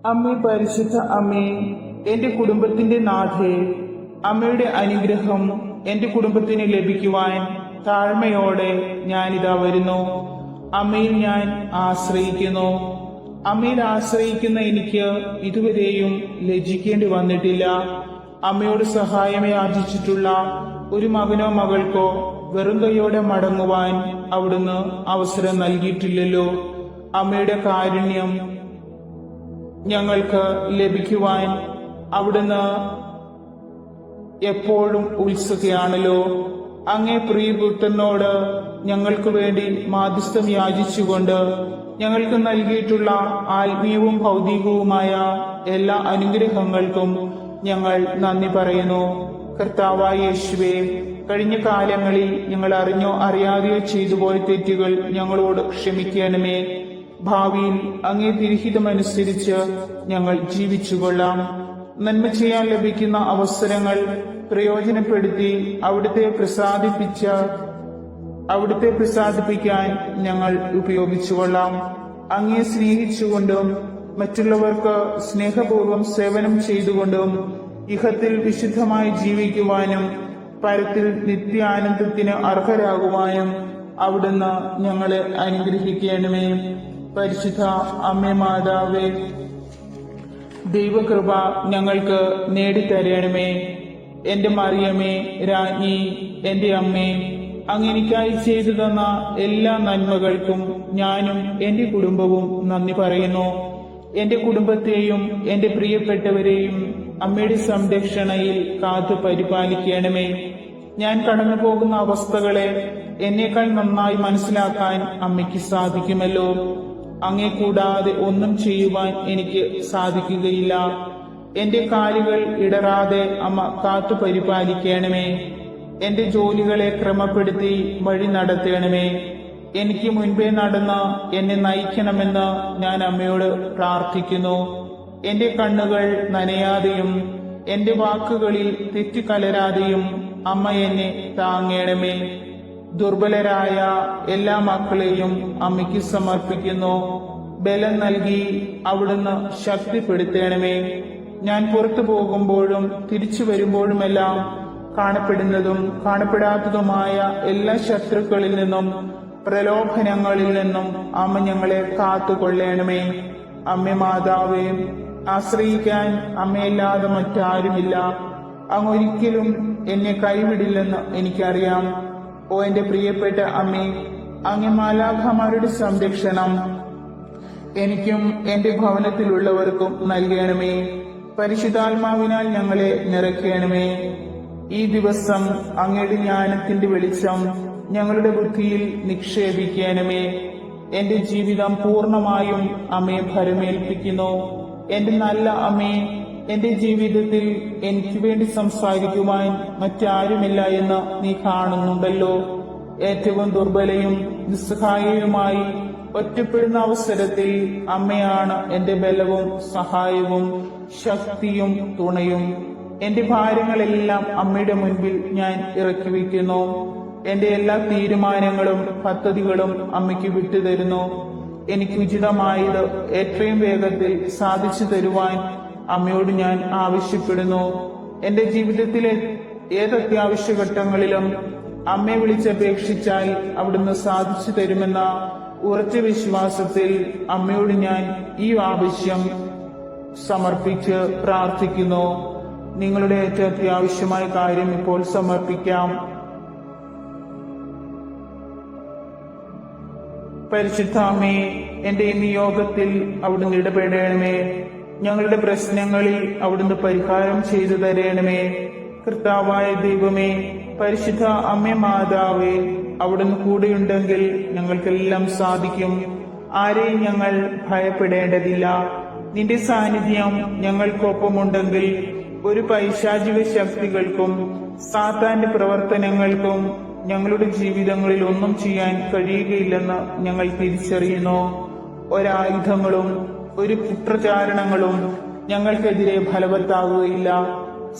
അമ്മേ, പരിശുദ്ധ അമ്മേ, എന്റെ കുടുംബത്തിന്റെ നാഥേ, അമ്മയുടെ അനുഗ്രഹം എന്റെ കുടുംബത്തിന് ലഭിക്കുവാൻ താഴ്മയോടെ ഞാനിതാ വരുന്നു. അമ്മയിൽ ഞാൻ ആശ്രയിക്കുന്നു. അമ്മയിൽ ആശ്രയിക്കുന്ന എനിക്ക് ഇതുവരെയും ലജ്ജിക്കേണ്ടി വന്നിട്ടില്ല. അമ്മയോട് സഹായം യാചിച്ചിട്ടുള്ള ഒരു മകനോ മകൾക്കോ വെറും കൈയോടെ മടങ്ങുവാൻ അവിടുന്ന് അവസരം നൽകിയിട്ടില്ലല്ലോ. അമ്മയുടെ കാരുണ്യം ഞങ്ങൾക്ക് ലഭിക്കുവാൻ അവിടുന്ന് എപ്പോഴും ഉത്സുകയാണല്ലോ. അങ്ങേ പ്രിയപുത്രനോട് ഞങ്ങൾക്ക് വേണ്ടി മാധ്യസ്ഥം യാചിച്ചുകൊണ്ട് ഞങ്ങൾക്ക് നൽകിയിട്ടുള്ള ആത്മീയവും ഭൗതികവുമായ എല്ലാ അനുഗ്രഹങ്ങൾക്കും ഞങ്ങൾ നന്ദി പറയുന്നു. കർത്താവായ യേശുവേ, കഴിഞ്ഞ കാലങ്ങളിൽ ഞങ്ങൾ അറിഞ്ഞോ അറിയാതെയോ ചെയ്തുപോയ തെറ്റുകൾ ഞങ്ങളോട് ക്ഷമിക്കണമേ. ഭാവിയിൽ അങ്ങേ തിരുഹിതമനുസരിച്ച് ഞങ്ങൾ ജീവിച്ചുകൊള്ളാം. നന്മ ചെയ്യാൻ ലഭിക്കുന്ന അവസരങ്ങൾ പ്രയോജനപ്പെടുത്തി അവിടുത്തെ പ്രസാദിപ്പിക്കാൻ ഞങ്ങൾ ഉപയോഗിച്ചുകൊള്ളാം. അങ്ങേ സ്നേഹിച്ചുകൊണ്ടും മറ്റുള്ളവർക്ക് സ്നേഹപൂർവ്വം സേവനം ചെയ്തുകൊണ്ടും ഇഹത്തിൽ വിശുദ്ധമായി ജീവിക്കുവാനും പരത്തിൽ നിത്യാനന്ദത്തിന് അർഹരാകുവാനും അവിടുന്ന് ഞങ്ങളെ അനുഗ്രഹിക്കണമേ. പരിശുദ്ധ അമ്മേ മാതാവേ, ദൈവകൃപ ഞങ്ങൾക്ക് നേടിത്തരണമേ. എന്റെ മറിയമേ, രാജ്ഞി, എന്റെ അമ്മേ, അങ്ങ് എനിക്കായി ചെയ്തു തന്ന എല്ലാ നന്മകൾക്കും ഞാനും എന്റെ കുടുംബവും നന്ദി പറയുന്നു. എന്റെ കുടുംബത്തെയും എന്റെ പ്രിയപ്പെട്ടവരെയും അമ്മയുടെ സംരക്ഷണയിൽ കാത്തു പരിപാലിക്കണമേ. ഞാൻ കടന്നു പോകുന്ന അവസ്ഥകളെ എന്നേക്കാൾ നന്നായി മനസ്സിലാക്കാൻ അമ്മയ്ക്ക് സാധിക്കുമല്ലോ. അങ്ങേ കൂടാതെ ഒന്നും ചെയ്യുവാൻ എനിക്ക് സാധിക്കുകയില്ല. എന്റെ കാലുകൾ ഇടറാതെ അമ്മ കാത്തു പരിപാലിക്കണമേ. എന്റെ ജോലികളെ ക്രമപ്പെടുത്തി വഴി നടത്തണമേ. എനിക്ക് മുൻപേ നടന്ന് എന്നെ നയിക്കണമെന്ന് ഞാൻ അമ്മയോട് പ്രാർത്ഥിക്കുന്നു. എന്റെ കണ്ണുകൾ നനയാതെയും എന്റെ വാക്കുകളിൽ തെറ്റുകലരാതെയും അമ്മ എന്നെ താങ്ങണമേ. ദുർബലരായ എല്ലാ മക്കളെയും അമ്മയ്ക്ക് സമർപ്പിക്കുന്നു. ബലം നൽകി അവിടുന്ന് ശക്തിപ്പെടുത്തണമേ. ഞാൻ പുറത്തു പോകുമ്പോഴും തിരിച്ചു വരുമ്പോഴുമെല്ലാം കാണപ്പെടുന്നതും കാണപ്പെടാത്തതുമായ എല്ലാ ശത്രുക്കളിൽ നിന്നും പ്രലോഭനങ്ങളിൽ നിന്നും അമ്മ ഞങ്ങളെ കാത്തുകൊള്ളണമേ. അമ്മേ മാതാവേ, ആശ്രയിക്കാൻ അമ്മയല്ലാതെ മറ്റാരുമില്ല. അങ്ങ് ഒരിക്കലും എന്നെ കൈവിടില്ലെന്ന് എനിക്കറിയാം. ഓ എന്റെ പ്രിയപ്പെട്ട അമ്മേ, അങ്ങേ മാലാഖമാരുടെ സംരക്ഷണം എനിക്കും എന്റെ ഭവനത്തിലുള്ളവർക്കും നൽകണമേ. പരിശുദ്ധാത്മാവിനാൽ ഞങ്ങളെ നിറയ്ക്കണമേ. ഈ ദിവസം അങ്ങയുടെ ജ്ഞാനത്തിന്റെ വെളിച്ചം ഞങ്ങളുടെ ബുദ്ധിയിൽ നിക്ഷേപിക്കണമേ. എന്റെ ജീവിതം പൂർണ്ണമായും അമ്മയെ ഭരമേൽപ്പിക്കുന്നു. എന്റെ നല്ല അമ്മേ, എന്റെ ജീവിതത്തിൽ എനിക്ക് വേണ്ടി സംസാരിക്കുവാൻ മറ്റാരുമില്ല എന്ന് നീ കാണുന്നുണ്ടല്ലോ. ഏറ്റവും ദുർബലയും നിസ്സഹായയുമായി ഒറ്റപ്പെടുന്ന അവസരത്തിൽ അമ്മയാണ് എന്റെ ബലവും സഹായവും ശക്തിയും തുണയും. എന്റെ ഭാരങ്ങളെല്ലാം അമ്മയുടെ മുൻപിൽ ഞാൻ ഇറക്കി വയ്ക്കുന്നു. എന്റെ എല്ലാ തീരുമാനങ്ങളും പദ്ധതികളും അമ്മയ്ക്ക് വിട്ടുതരുന്നു. എനിക്ക് ഉചിതമായത് എത്രയും വേഗത്തിൽ സാധിച്ചു തരുവാൻ അമ്മയോട് ഞാൻ ആവശ്യപ്പെടുന്നു. എന്റെ ജീവിതത്തിലെ ഏത് അത്യാവശ്യ ഘട്ടങ്ങളിലും അമ്മയെ വിളിച്ചപേക്ഷിച്ചാൽ അവിടുന്ന് സാധിച്ചു തരുമെന്ന ഉറച്ച വിശ്വാസത്തിൽ അമ്മയോട് ഞാൻ ഈ ആവശ്യം സമർപ്പിച്ച് പ്രാർത്ഥിക്കുന്നു. നിങ്ങളുടെ ഏറ്റവും അത്യാവശ്യമായ കാര്യം ഇപ്പോൾ സമർപ്പിക്കാം. പരിശുദ്ധ അമ്മേ, എന്റെ ഈ നിയോഗത്തിൽ അവിടുന്ന് ഇടപെടണമേ. ഞങ്ങളുടെ പ്രശ്നങ്ങളിൽ അവിടുന്ന് പരിഹാരം ചെയ്തു തരണമേ. കർത്താവായ ദൈവമേ, പരിശുദ്ധ അമ്മേ മാതാവേ, അവിടുന്ന് കൂടെയുണ്ടെങ്കിൽ ഞങ്ങൾക്കെല്ലാം സാധിക്കും. ആരെയും ഞങ്ങൾ ഭയപ്പെടേണ്ടതില്ല. നിന്റെ സാന്നിധ്യം ഞങ്ങൾക്കൊപ്പമുണ്ടെങ്കിൽ ഒരു പൈശാചിക ശക്തികൾക്കും സാത്താന്റെ പ്രവർത്തനങ്ങൾക്കും ഞങ്ങളുടെ ജീവിതങ്ങളിൽ ഒന്നും ചെയ്യാൻ കഴിയുകയില്ലെന്ന് ഞങ്ങൾ തിരിച്ചറിയുന്നു. ഒരായുധങ്ങളും ഒരു കുപ്രചാരണങ്ങളും ഞങ്ങൾക്കെതിരെ ഫലവത്താകുകയില്ല.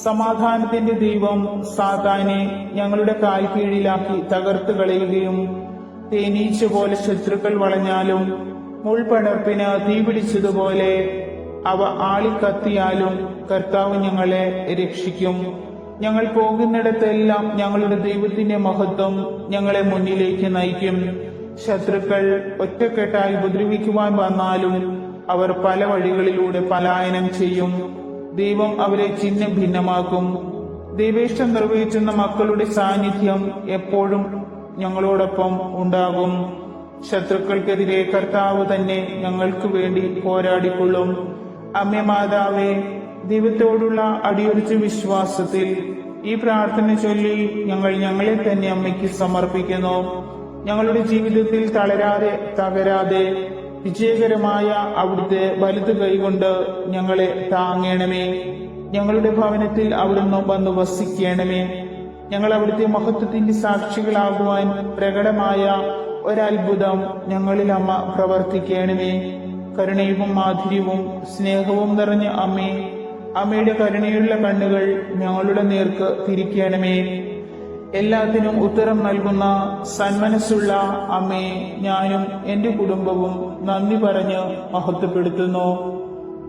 സമാധാനത്തിന്റെ ദൈവം സാത്താനെ ഞങ്ങളുടെ കാൽ കീഴിലാക്കി തകർത്തു കളയുകയും തേനീച്ച പോലെ ശത്രുക്കൾ വളഞ്ഞാലും മുൾപടർപ്പിന് തീപിടിച്ചതുപോലെ അവ ആളിക്കത്തിയാലും കർത്താവ് ഞങ്ങളെ രക്ഷിക്കും. ഞങ്ങൾ പോകുന്നിടത്തെല്ലാം ഞങ്ങളുടെ ദൈവത്തിന്റെ മഹത്വം ഞങ്ങളെ മുന്നിലേക്ക് നയിക്കും. ശത്രുക്കൾ ഒറ്റക്കെട്ടായി ഉപദ്രവിക്കുവാൻ വന്നാലും അവർ പല വഴികളിലൂടെ പലായനം ചെയ്യും. ദൈവം അവരെ ഛിന്ന ഭിന്നമാക്കും. ദൈവേഷ്ടം നിർവഹിച്ചുന്ന മക്കളുടെ സാന്നിധ്യം എപ്പോഴും ഞങ്ങളോടൊപ്പം ഉണ്ടാകും. ശത്രുക്കൾക്കെതിരെ കർത്താവ് തന്നെ ഞങ്ങൾക്ക് വേണ്ടി പോരാടിക്കൊള്ളും. അമ്മേ മാതാവേ, ദൈവത്തോടുള്ള അടിയുറച്ച വിശ്വാസത്തിൽ ഈ പ്രാർത്ഥന ചൊല്ലി ഞങ്ങളെ തന്നെ അമ്മയ്ക്ക് സമർപ്പിക്കുന്നു. ഞങ്ങളുടെ ജീവിതത്തിൽ തകരാതെ വിജയകരമായ അവിടുത്തെ വലുത് കൈകൊണ്ട് ഞങ്ങളെ താങ്ങണമേ. ഞങ്ങളുടെ ഭവനത്തിൽ അവിടുന്ന് വന്ന് വസിക്കണമേ. ഞങ്ങൾ അവിടുത്തെ മഹത്വത്തിന്റെ സാക്ഷികളാകുവാൻ പ്രകടമായ ഒരത്ഭുതം ഞങ്ങളിൽ അമ്മ പ്രവർത്തിക്കണമേ. കരുണയും മാധുര്യവും സ്നേഹവും നിറഞ്ഞ അമ്മേ, അമ്മയുടെ കരുണയുള്ള കണ്ണുകൾ ഞങ്ങളുടെ നേർക്ക് തിരിക്കണമേ. എല്ലാത്തിനും ഉത്തരം നൽകുന്ന സന്മനസ്സുള്ള അമ്മേ, ഞാനും എന്റെ കുടുംബവും നന്ദി പറഞ്ഞ് മഹത്വപ്പെടുത്തുന്നു.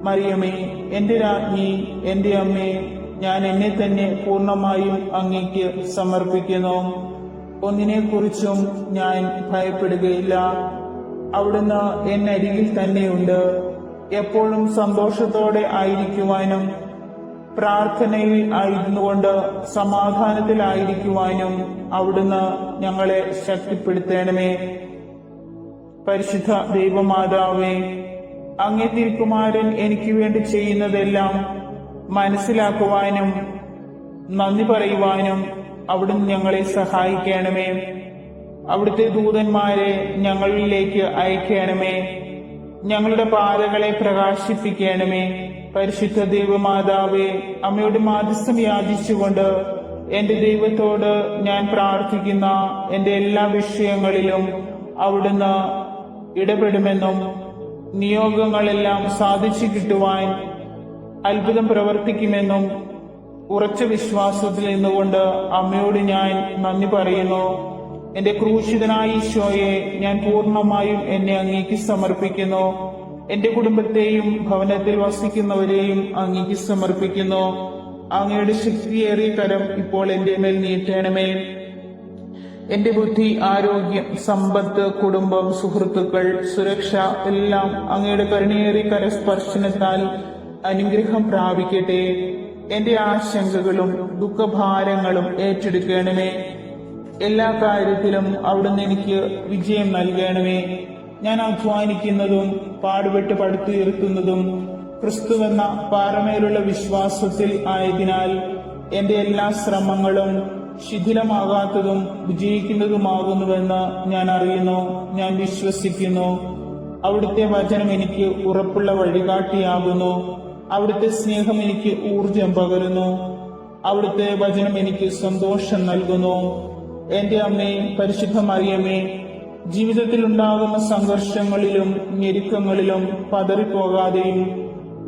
മറിയമേ, എന്റെ രാജ്ഞി, എന്റെ അമ്മേ, ഞാൻ എന്നെ തന്നെ പൂർണ്ണമായും അങ്ങേക്ക് സമർപ്പിക്കുന്നു. ഒന്നിനെക്കുറിച്ചും ഞാൻ ഭയപ്പെടുകയില്ല. അവിടുന്ന് എന്നരികിൽ തന്നെയുണ്ട്. എപ്പോഴും സന്തോഷത്തോടെ ആയിരിക്കുവാനും പ്രാർത്ഥനയിൽ ആയിരുന്നുകൊണ്ട് സമാധാനത്തിലായിരിക്കുവാനും അവിടുന്ന് ഞങ്ങളെ ശക്തിപ്പെടുത്തണമേ. പരിശുദ്ധ ദൈവമാതാവേ, അങ്ങേ തിരുക്കുമാരൻ എനിക്ക് വേണ്ടി ചെയ്യുന്നതെല്ലാം മനസ്സിലാക്കുവാനും നന്ദി പറയുവാനും അവിടുന്ന് ഞങ്ങളെ സഹായിക്കണമേ. അവിടുത്തെ ദൂതന്മാരെ ഞങ്ങളിലേക്ക് അയക്കണമേ. ഞങ്ങളുടെ പാതകളെ പ്രകാശിപ്പിക്കണമേ. പരിശുദ്ധ ദൈവമാതാവേ, അമ്മയുടെ മാധ്യസ്ഥം യാചിച്ചുകൊണ്ട് എന്റെ ദൈവത്തോട് ഞാൻ പ്രാർത്ഥിക്കുന്ന എന്റെ എല്ലാ വിഷയങ്ങളിലും അവിടുന്ന് ഇടപെടുമെന്നും നിയോഗങ്ങളെല്ലാം സാധിച്ചു കിട്ടുവാൻ അത്ഭുതം പ്രവർത്തിക്കുമെന്നും ഉറച്ച വിശ്വാസത്തിൽ നിന്നുകൊണ്ട് അമ്മയോട് ഞാൻ നന്ദി പറയുന്നു. എന്റെ ക്രൂശിതനായ ഈശോയെ ഞാൻ പൂർണ്ണമായും എന്നെ അങ്ങേക്ക് സമർപ്പിക്കുന്നു. എന്റെ കുടുംബത്തെയും ഭവനത്തിൽ വസിക്കുന്നവരെയും അങ്ങേക്ക് സമർപ്പിക്കുന്നു. അങ്ങയുടെ ശക്തിയേറിയ കരം ഇപ്പോൾ എന്റെ മേൽ നീട്ടണമേ. എന്റെ ബുദ്ധി, ആരോഗ്യം, സമ്പത്ത്, കുടുംബം, സുഹൃത്തുക്കൾ, സുരക്ഷ എല്ലാം അങ്ങയുടെ കരുണയേറിയ കരസ്പർശനത്താൽ അനുഗ്രഹം പ്രാപിക്കട്ടെ. എന്റെ ആശങ്കകളും ദുഃഖഭാരങ്ങളും ഏറ്റെടുക്കണമേ. എല്ലാ കാര്യത്തിലും അവിടുന്ന് എനിക്ക് വിജയം നൽകണമേ. ഞാൻ അധ്വാനിക്കുന്നതും പാടുപെട്ട് പടുത്തുയർത്തുന്നതും ക്രിസ്തുവെന്ന പാറമേലുള്ള വിശ്വാസത്തിൽ ആയതിനാൽ എന്റെ എല്ലാ ശ്രമങ്ങളും ശിഥിലമാകാത്തതും വിജയിക്കുന്നതുമാകുന്നുവെന്ന് ഞാൻ അറിയുന്നു, ഞാൻ വിശ്വസിക്കുന്നു. അവിടുത്തെ വചനം എനിക്ക് ഉറപ്പുള്ള വഴികാട്ടിയാകുന്നു. അവിടുത്തെ സ്നേഹം എനിക്ക് ഊർജം പകരുന്നു. അവിടുത്തെ വചനം എനിക്ക് സന്തോഷം നൽകുന്നു. എന്റെ അമ്മേ, പരിശുദ്ധ മറിയമേ, ജീവിതത്തിൽ ഉണ്ടാകുന്ന സംഘർഷങ്ങളിലും ഞെരുക്കങ്ങളിലും പതറിപ്പോകാതെയും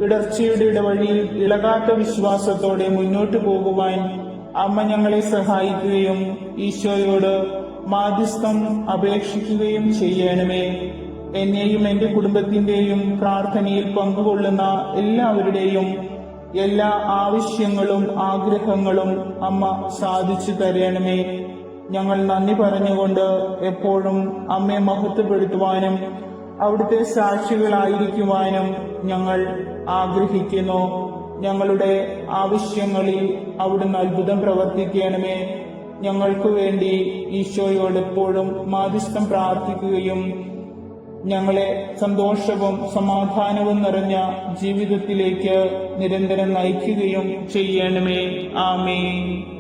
ഇടർച്ചയുടെ ഇടവഴിയിൽ ഇളകാത്ത വിശ്വാസത്തോടെ മുന്നോട്ടു പോകുവാൻ അമ്മ ഞങ്ങളെ സഹായിക്കുകയും ഈശോയോട് മാധ്യസ്ഥം അപേക്ഷിക്കുകയും ചെയ്യണമേ. എന്നെയും എന്റെ കുടുംബത്തിന്റെയും പ്രാർത്ഥനയിൽ പങ്കുകൊള്ളുന്ന എല്ലാവരുടെയും എല്ലാ ആവശ്യങ്ങളും ആഗ്രഹങ്ങളും അമ്മ സാധിച്ചു തരണമേ. ഞങ്ങൾ നന്ദി പറഞ്ഞുകൊണ്ട് എപ്പോഴും അമ്മയെ മഹത്വപ്പെടുത്തുവാനും അവിടുത്തെ സാക്ഷികളായിരിക്കുവാനും ഞങ്ങൾ ആഗ്രഹിക്കുന്നു. ഞങ്ങളുടെ ആവശ്യങ്ങളിൽ അവിടുന്ന് അത്ഭുതം പ്രവർത്തിക്കണമേ. ഞങ്ങൾക്ക് വേണ്ടി ഈശോയോട് എപ്പോഴും മാധ്യസ്ഥം പ്രാർത്ഥിക്കുകയും ഞങ്ങളെ സന്തോഷവും സമാധാനവും നിറഞ്ഞ ജീവിതത്തിലേക്ക് നിരന്തരം നയിക്കുകയും ചെയ്യണമേ. ആമേൻ.